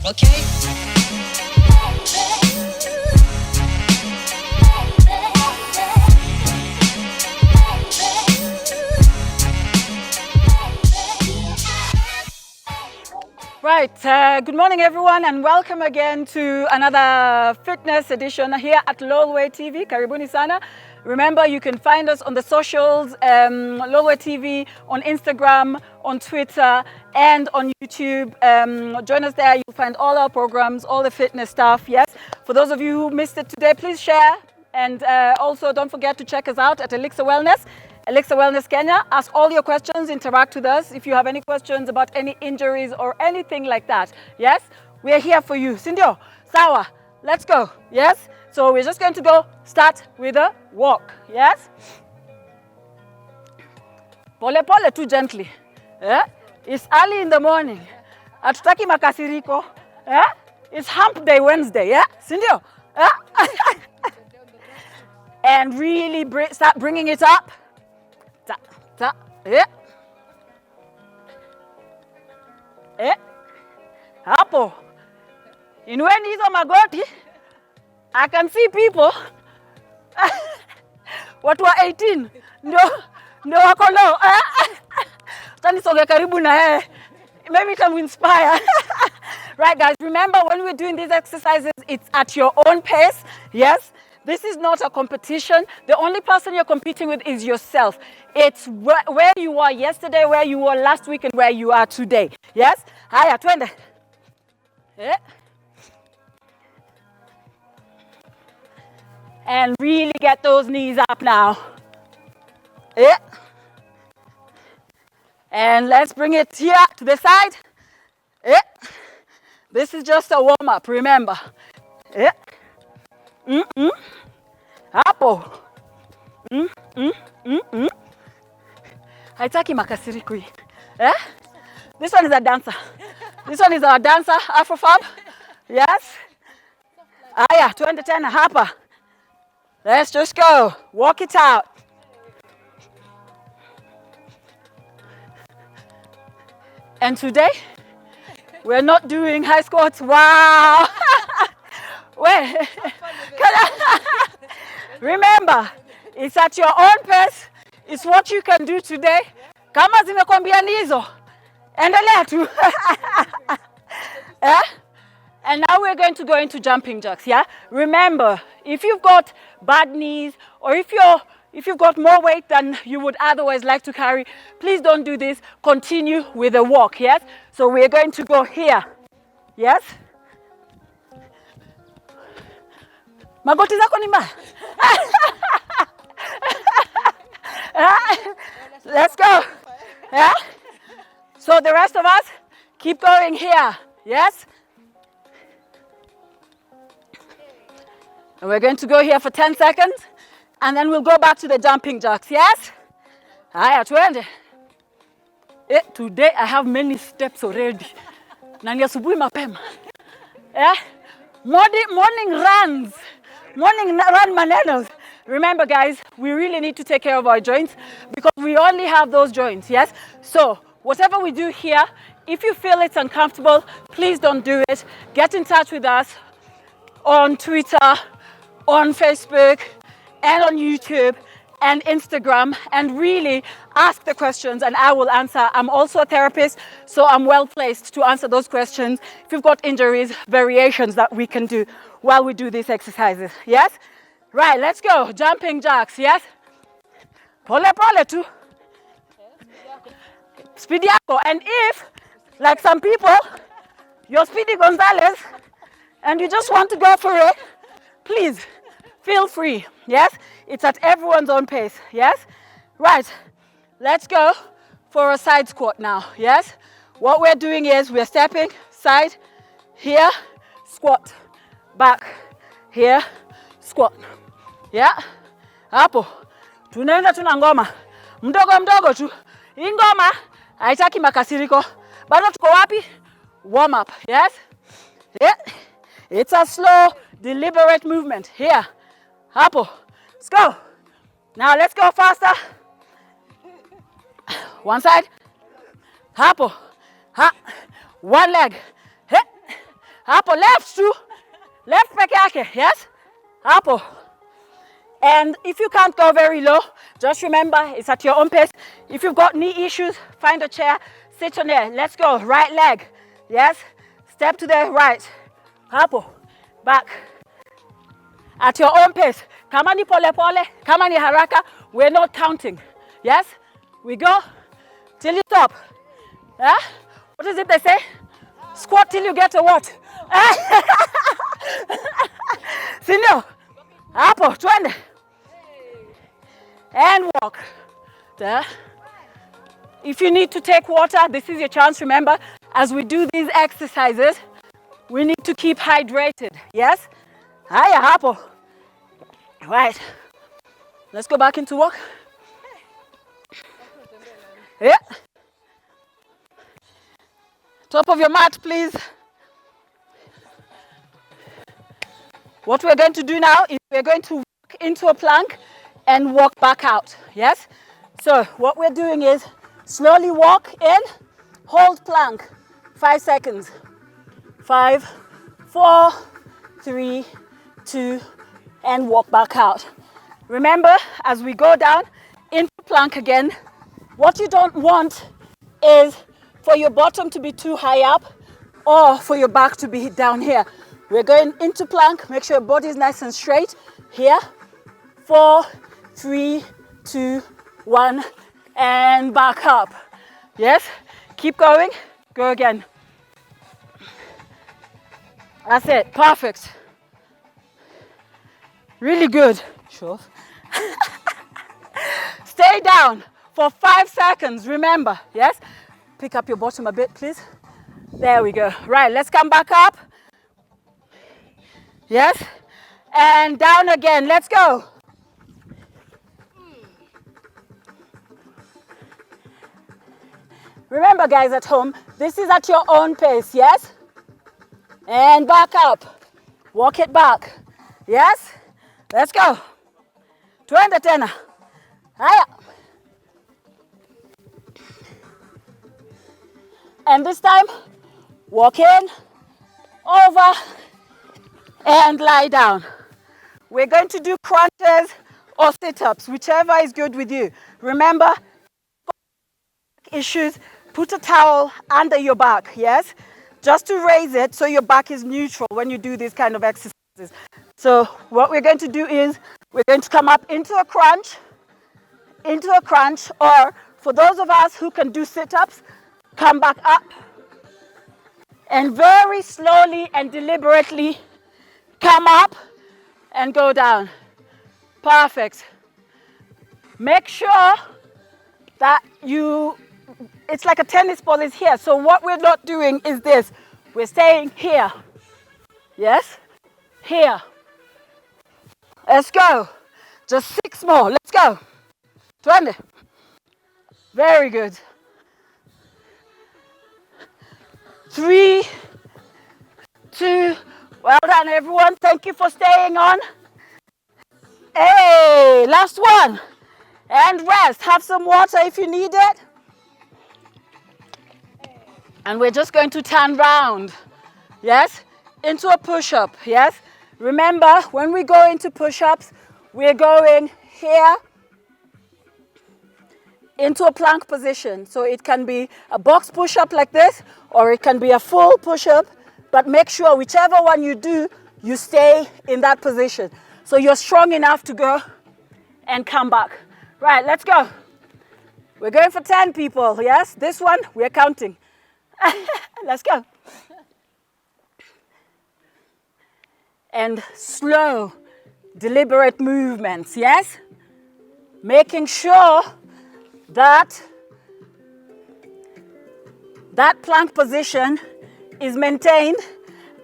Okay? Right, good morning everyone and welcome again to another fitness edition here at Lolwe TV. Karibuni sana. Remember, you can find us on the socials, Lolwe TV, on Instagram, on Twitter, and on YouTube. Join us there. You'll find all our programs, all the fitness stuff. Yes. For those of you who missed it today, please share. And also don't forget to check us out at Elixir Wellness. Elixir Wellness Kenya. Ask all your questions, interact with us if you have any questions about any injuries or anything like that. Yes, we are here for you. Sindio, sawa, let's go. Yes, so we're just going to go start with a walk. Yes, pole pole too gently. Yeah? It's early in the morning. Hatutaki makasiriko. Yeah? It's hump day Wednesday. Yeah, Sindio. Yeah? And really start bringing it up. Ta, ta, hapo. Inueni hizo magoti. I can see people. Watu wa 18. Ndio wako low. Tani soge karibu na yeye. Maybe it will inspire. Right guys, remember when we're doing these exercises, it's at your own pace. Yes. This is not a competition. The only person you're competing with is yourself. It's where you were yesterday, where you were last week, and where you are today. Yes? Haya, twende. Yeah. And really get those knees up now. Yeah. And let's bring it here to the side. Yeah. This is just a warm-up, remember. Yeah. Hapo. Haitaki makasiriku hii. Eh? This one is a dancer. This one is our dancer, Afrofab. Yes. Aya, twende tena hapa. Let's just go. Walk it out. And today, we're not doing high squats. Wow. Wait. Remember, it's at your own pace. It's what you can do today. Kama zimekwambia nizo, endelea tu. And now we're going to go into jumping jacks, yeah? Remember, if you've got bad knees or if you've got more weight than you would otherwise like to carry, please don't do this. Continue with the walk, yes? So we're going to go here. Yes? Magoti zako ni mbaya. Let's go. Yeah? So the rest of us, keep going here. Yes? And we're going to go here for 10 seconds. And then we'll go back to the jumping jacks. Yes? Haya, twende. Today I have many steps already. Na ni asubuhi mapema. Yeah? Morning runs. Morning run manenos. Remember guys, we really need to take care of our joints because we only have those joints, yes? So whatever we do here, if you feel it's uncomfortable, please don't do it. Get in touch with us on Twitter, on Facebook, and on YouTube and Instagram, and really ask the questions and I will answer. I'm also a therapist, so I'm well placed to answer those questions. If you've got injuries, variations that we can do while we do these exercises, yes? Right, let's go. Jumping jacks, yes? Pole pole tu. Speedy yako. And if, like some people, you're Speedy Gonzalez and you just want to go for it, please feel free, yes? It's at everyone's own pace, yes? Right, let's go for a side squat now, yes? What we're doing is we're stepping side, here, squat, back, here, squat. Yeah? Hapo. Tunaenda tuna ngoma. Mdogo mdogo tu. Hii ngoma haitaki makasiriko. Bado tuko wapi? Warm up, yes? Yeah. It's a slow, deliberate movement. Here. Hapo. Let's go. Now let's go faster. One side. Hapo. Ha. One leg. He. Hapo, left through. Left peke yake, yes? Hapo. And if you can't go very low, just remember it's at your own pace. If you've got knee issues, find a chair, sit on there. Let's go. Right leg, yes? Step to the right. Hapo. Back. At your own pace. Kama ni pole pole, kama ni haraka, we're not counting. Yes? We go till you stop. Yeah? What is it they say? Squat till you get a what? Sindio? Hapo, twende. And walk. There. If you need to take water, this is your chance. Remember, as we do these exercises, we need to keep hydrated. Yes? Haya, hapo. Right. Let's go back into walk. Yeah. Top of your mat, please. What we're going to do now is we're going to walk into a plank and walk back out. Yes? So what we're doing is slowly walk in, hold plank. 5 seconds. 5, 4, 3, 2, and walk back out. Remember, as we go down into plank again, what you don't want is for your bottom to be too high up or for your back to be down here. We're going into plank. Make sure your body is nice and straight. Here. 4, 3, 2, 1, and back up. Yes? Keep going. Go again. That's it. Perfect. Really good. Sure. Stay down for 5 seconds. Remember. Yes? Pick up your bottom a bit, please. There we go. Right. Let's come back up. Yes? And down again. Let's go. Remember, guys at home, this is at your own pace, yes? And back up. Walk it back. Yes? Let's go. Twende tena. Haya. And this time, walk in, over, and lie down. We're going to do crunches or sit-ups, whichever is good with you. Remember, issues, put a towel under your back, yes? Just to raise it so your back is neutral when you do these kind of exercises. So what we're going to do is we're going to come up into a crunch, or for those of us who can do sit-ups, come back up and very slowly and deliberately come up and go down. Perfect. Make sure that it's like a tennis ball is here. So what we're not doing is this. We're staying here. Yes? Here. Let's go. Just 6 more. Let's go. 20. Very good. 3, 2. Well done, everyone. Thank you for staying on. Hey, last one. And rest. Have some water if you need it. And we're just going to turn round. Yes? Into a push-up. Yes? Remember, when we go into push-ups, we're going here into a plank position. So it can be a box push-up like this, or it can be a full push-up. But make sure whichever one you do, you stay in that position. So you're strong enough to go and come back. Right, let's go. We're going for 10 people, yes? This one, we're counting. Let's go. And slow, deliberate movements, yes? Making sure that that plank position is maintained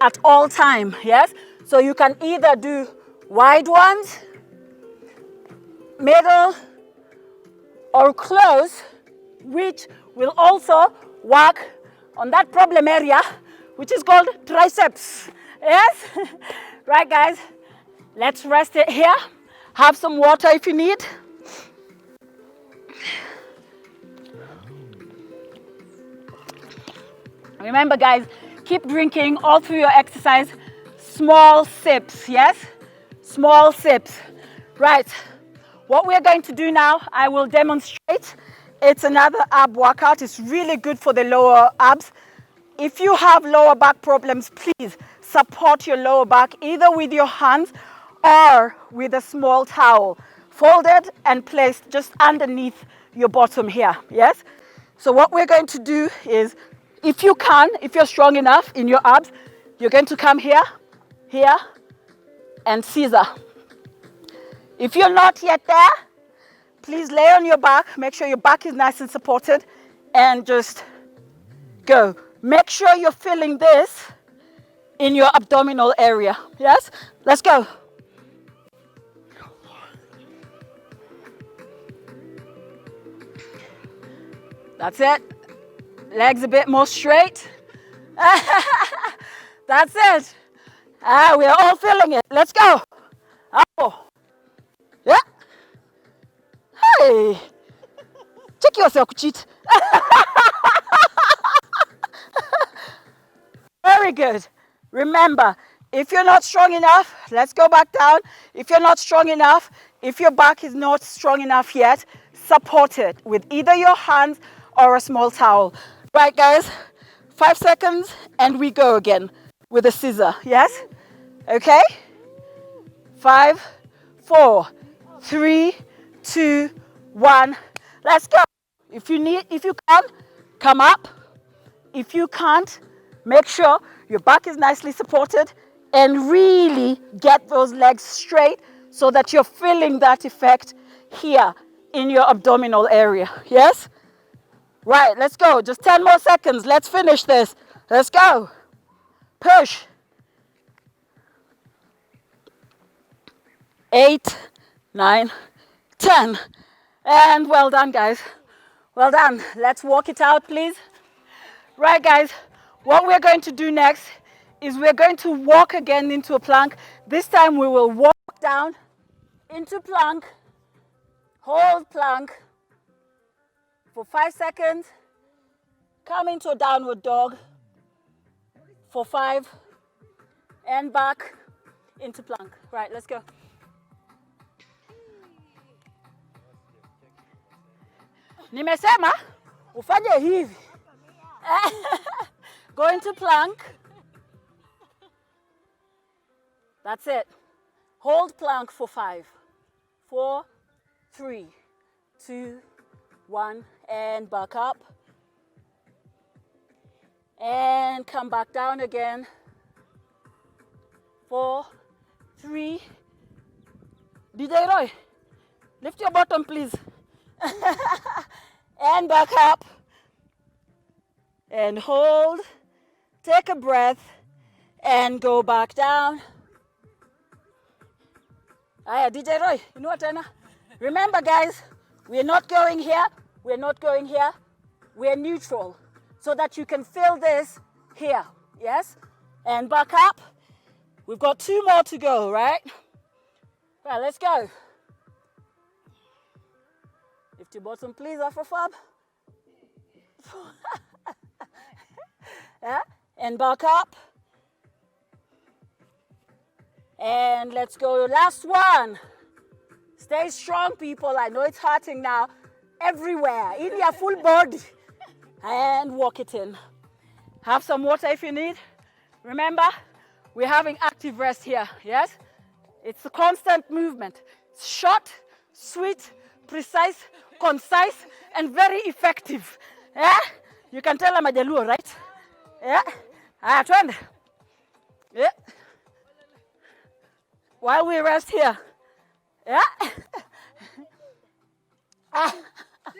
at all time, yes? So you can either do wide ones, middle, or close, which will also work on that problem area, which is called triceps. Yes? Right, guys? Let's rest it here. Have some water if you need. Remember, guys, Keep drinking all through your exercise. Small sips, yes? Small sips. Right. What we're going to do now, I will demonstrate. It's another ab workout. It's really good for the lower abs. If you have lower back problems, please support your lower back either with your hands or with a small towel, folded and placed just underneath your bottom here, yes? So what we're going to do is, if you can, if you're strong enough in your abs, you're going to come here, here, and scissor. If you're not yet there, please lay on your back, make sure your back is nice and supported, and just go. Make sure you're feeling this in your abdominal area, yes? Let's go. That's it. Legs a bit more straight. That's it. We're all feeling it. Let's go. Oh. Yeah. Hey. Check yourself, cheat. Very good. Remember, if you're not strong enough, let's go back down. If you're not strong enough, if your back is not strong enough yet, support it with either your hands or a small towel. Right, guys, 5 seconds and we go again with a scissor, yes? Okay? 5, 4, 3, 2, 1. Let's go. If you can, come up. If you can't, make sure your back is nicely supported and really get those legs straight so that you're feeling that effect here in your abdominal area. Yes? Right, let's go. Just 10 more seconds. Let's finish this. Let's go. Push. 8, 9, 10. And well done, guys. Well done. Let's walk it out, please. Right, guys. What we're going to do next is we're going to walk again into a plank. This time we will walk down into plank, hold plank for 5 seconds, come into a downward dog for 5, and back into plank. Right, let's go. Nimesema ufanye hivi. Go into plank. That's it. Hold plank for 5, 4, 3, 2, 1, and back up. And come back down again. 4, 3. DJ Roy, lift your bottom, please. And back up. And hold. Take a breath. And go back down. DJ Roy, you know what, Anna? Remember, guys, we're not going here. We're not going here. We're neutral so that you can feel this here. Yes? And back up. We've got 2 more to go, right? Right, let's go. Lift your bottom, please, Afrofab. Yeah? And back up. And let's go. Last one. Stay strong, people. I know it's hurting now. Everywhere. In your full body. And walk it in. Have some water if you need. Remember, we're having active rest here. Yes? It's a constant movement. It's short, sweet, precise, concise, and very effective. Yeah? You can tell I'm a Jaluo, right? Yeah? Twende. Yeah? While we rest here. Yeah? This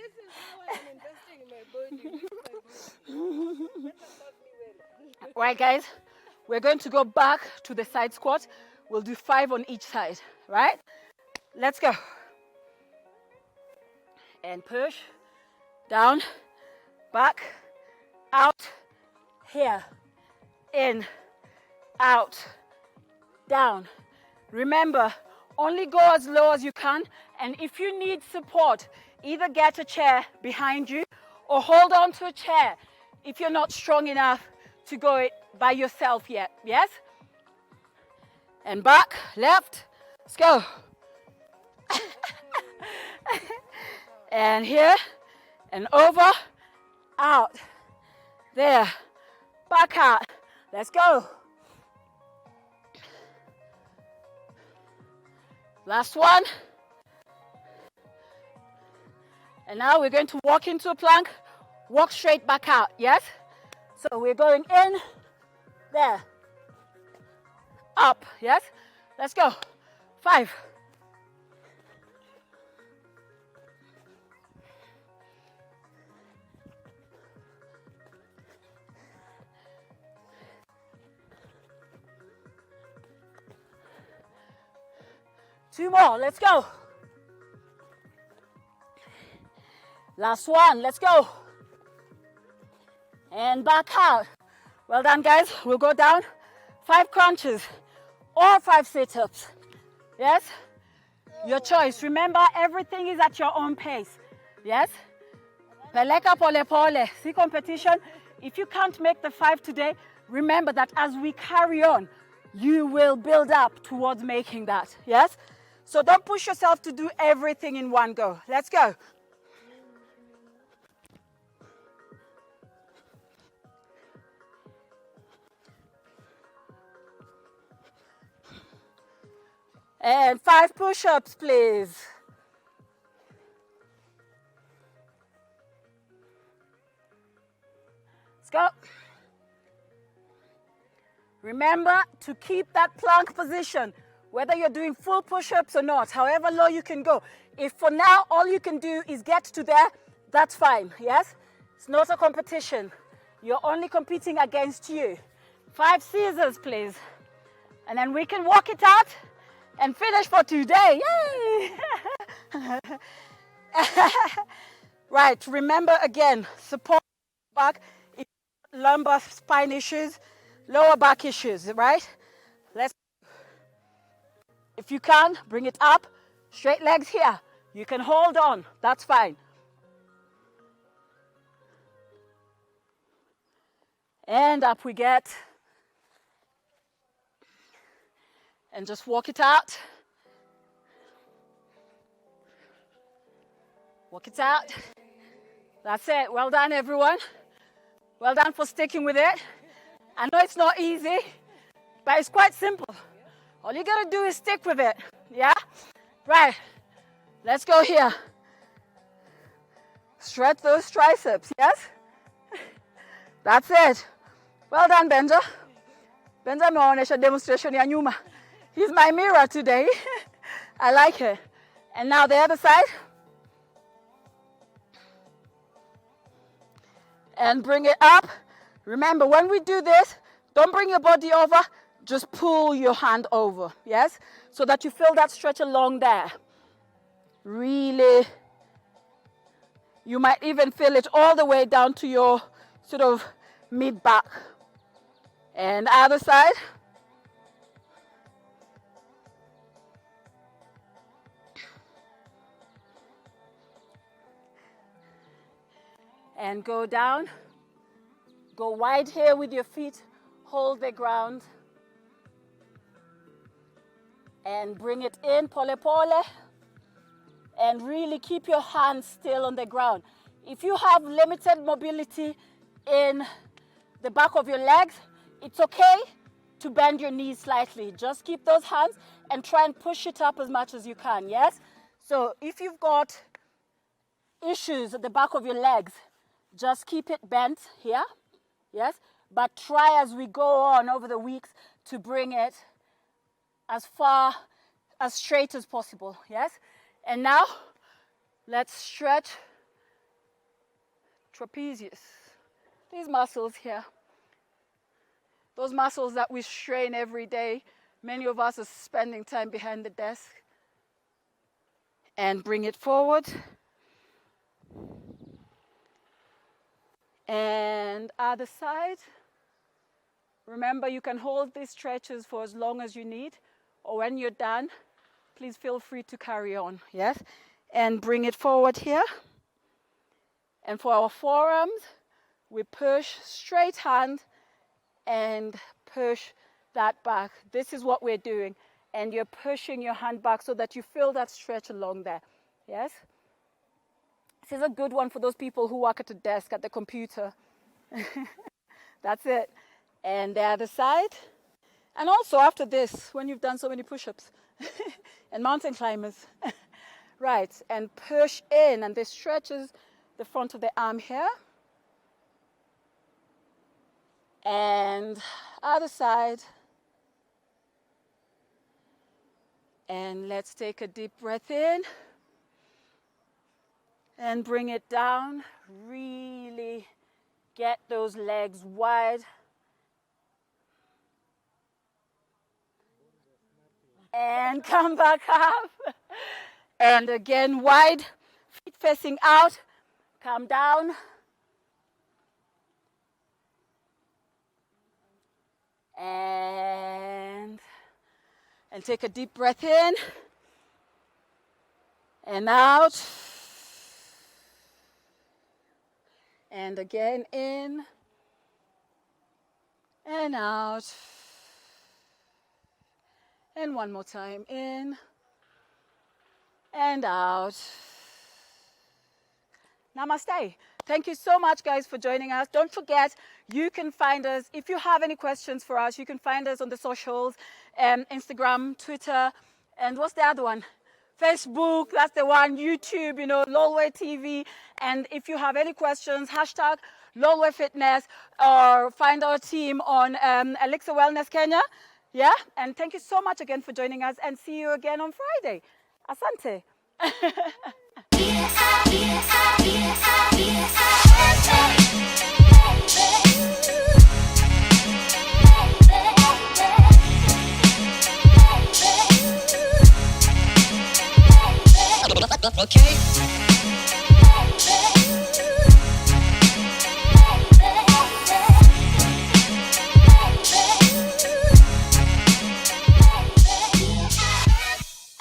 is how I'm investing in my body. Right, guys, we're going to go back to the side squat. We'll do 5 on each side, right? Let's go. And push, down, back, out, here, in, out, down. Remember, only go as low as you can, and if you need support, either get a chair behind you or hold on to a chair if you're not strong enough to go by yourself yet, yes? And back, left, let's go. And here, and over, out, there, back out, let's go. Last one. And now we're going to walk into a plank, walk straight back out, yes? So we're going in, there, up, yes? Let's go. 5. Two more, let's go. Last one, let's go. And back out. Well done, guys. We'll go down 5 crunches or 5 sit-ups. Yes? Your choice. Remember, everything is at your own pace. Yes? Peleka pole pole. See competition. If you can't make the 5 today, remember that as we carry on, you will build up towards making that. Yes? So don't push yourself to do everything in one go. Let's go. And 5 push-ups, please. Let's go. Remember to keep that plank position, whether you're doing full push-ups or not, however low you can go. If for now all you can do is get to there, that's fine, yes? It's not a competition. You're only competing against you. 5 scissors, please. And then we can walk it out and finish for today. Yay! Right, remember again, support back, lumbar spine issues, lower back issues, right? If you can, bring it up, straight legs here. You can hold on, that's fine. And up we get. And just walk it out. Walk it out. That's it. Well done, everyone. Well done for sticking with it. I know it's not easy, but it's quite simple. All you gotta do is stick with it. Yeah? Right. Let's go here. Stretch those triceps, yes? That's it. Well done, Benja. Benja ameonyesha demonstration ya nyuma. He's my mirror today. I like it. And now the other side. And bring it up. Remember, when we do this, don't bring your body over. Just pull your hand over, yes? So that you feel that stretch along there. Really. You might even feel it all the way down to your sort of mid-back. And other side. And go down. Go wide here with your feet. Hold the ground. And bring it in, pole pole. And really keep your hands still on the ground. If you have limited mobility in the back of your legs, it's okay to bend your knees slightly. Just keep those hands and try and push it up as much as you can, yes? So if you've got issues at the back of your legs, just keep it bent here, yes? But try as we go on over the weeks to bring it as far, as straight as possible, yes? And now, let's stretch trapezius. These muscles here. Those muscles that we strain every day. Many of us are spending time behind the desk. And bring it forward. And other side. Remember, you can hold these stretches for as long as you need. Or when you're done, please feel free to carry on, yes? And bring it forward here. And for our forearms, we push straight hand and push that back. This is what we're doing. And you're pushing your hand back so that you feel that stretch along there. Yes? This is a good one for those people who work at a desk at the computer. That's it. And the other side. And also after this, when you've done so many push-ups and mountain climbers. Right, and push in, and this stretches the front of the arm here. And other side. And let's take a deep breath in. And bring it down. Really get those legs wide. And come back up. And again, wide, feet facing out. Come down. And take a deep breath in. And out. And again, in. And out. And one more time, in and out. Namaste. Thank you so much, guys, for joining us. Don't forget, you can find us, if you have any questions for us, you can find us on the socials, Instagram, Twitter, and what's the other one? Facebook, that's the one, YouTube, you know, Lolwe TV. And if you have any questions, hashtag Lolwe Fitness, or find our team on Elixir Wellness Kenya. Yeah, and thank you so much again for joining us, and see you again on Friday. Asante. Okay.